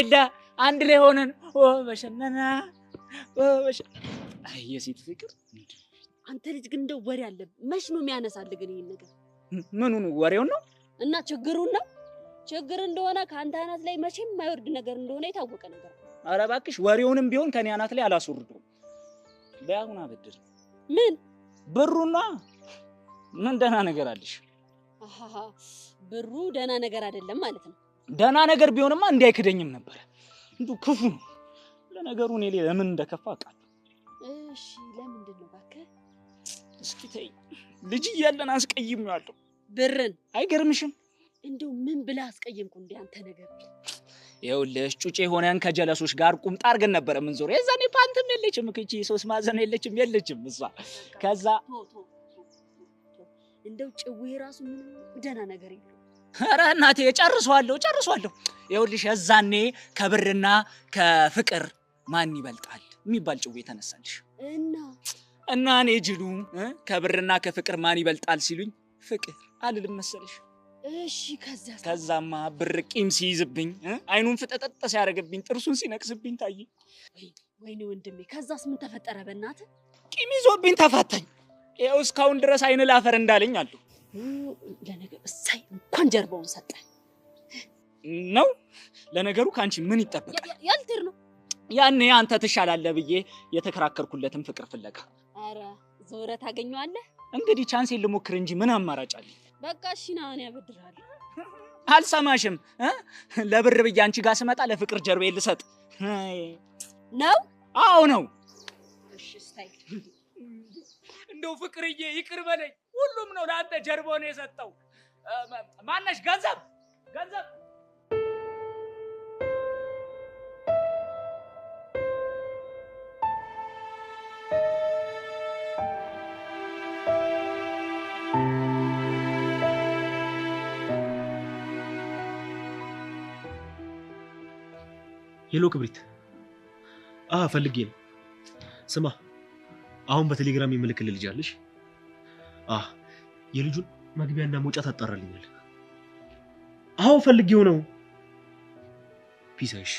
የለ አንድ ላይ ሆነን በሸነና አይ የሴት ፍቅር አንተ ልጅ ግን እንደው ወሬ አለ መች ነው የሚያነሳልህ ግን ይሄን ነገር ምኑን ወሬው ነው እና ችግሩን ነው ችግር እንደሆነ ካንተ አናት ላይ መቼም የማይወርድ ነገር እንደሆነ የታወቀ ነገር ኧረ እባክሽ ወሬውንም ቢሆን ከኔ አናት ላይ አላስወርደውም በያሁን አበድር ምን ብሩና ምን ደህና ነገር አለሽ አሃ ብሩ ደህና ነገር አይደለም ማለት ነው ደህና ነገር ቢሆንማ እንዳይከደኝም ነበር እንዱ ክፉ ነው ለነገሩ እኔ ለምን እንደከፋ አውቃለሁ እሺ ለምንድን ነው እባክህ እስኪ ተይ ልጅ እያለን አስቀይሜዋለሁ ብርን አይገርምሽም እንደው ምን ብለህ አስቀየምኩ እንዴ አንተ ነገር ይኸውልሽ ጩጬ ሆነን ከጀለሶች ጋር ቁምጣ አድርገን ነበር የምንዞር የዛኔ ፓንትም የለችም እቺ ሶስት ማዕዘን የለችም እሷ ከዛ እንደው ጭዌ ራሱ ምንም ደህና ነገር የለም ኧረ እናቴ ጨርሷለሁ ይኸውልሽ የዛኔ ከብርና ከፍቅር ማን ይበልጣል የሚባል ጭዌ ተነሳልሽ እና እኔ ጅሉ ከብርና ከፍቅር ማን ይበልጣል ሲሉኝ ፍቅር አልልም መሰለሽ እሺ ከዛማ ብር ቂም ሲይዝብኝ አይኑን ፍጠጠጥ ሲያደርግብኝ ጥርሱን ሲነክስብኝ ታየ ወይኔ ወንድሜ ከዛስ ምን ተፈጠረ በእናትህ ቂም ይዞብኝ ተፋታኝ ይኸው እስካሁን ድረስ አይን ላፈር እንዳለኝ አሉ ለነገሩ እሳይ እንኳን ጀርባውን ሰጠ ነው ለነገሩ ካንቺ ምን ይጠበቃል ያልተር ነው ያኔ አንተ ትሻላለህ ብዬ የተከራከርኩለትን ፍቅር ፍለጋ አረ ዞረ ታገኘዋለህ እንግዲህ ቻንስ ልሞክር እንጂ ምን አማራጭ አለ በቃ እሺ ና እኔ አበድራለሁ አልሰማሽም ለብር ብዬ አንቺ ጋር ስመጣ ለፍቅር ጀርባዬን ልሰጥ ነው አዎ ነው እሺ ስታይ እንደው ፍቅርዬ ይቅር በለኝ ሁሉም ነው ለአንተ ጀርባውን የሰጠው ማነሽ ገንዘብ ሄሎ ክብሪት ፈልጌ ነው ስማ አሁን በቴሌግራም የምልክልህ ልጅ አለሽ የልጁን መግቢያና መውጫ ታጣራልኛል ፈልጌው ነው ፒሳሽ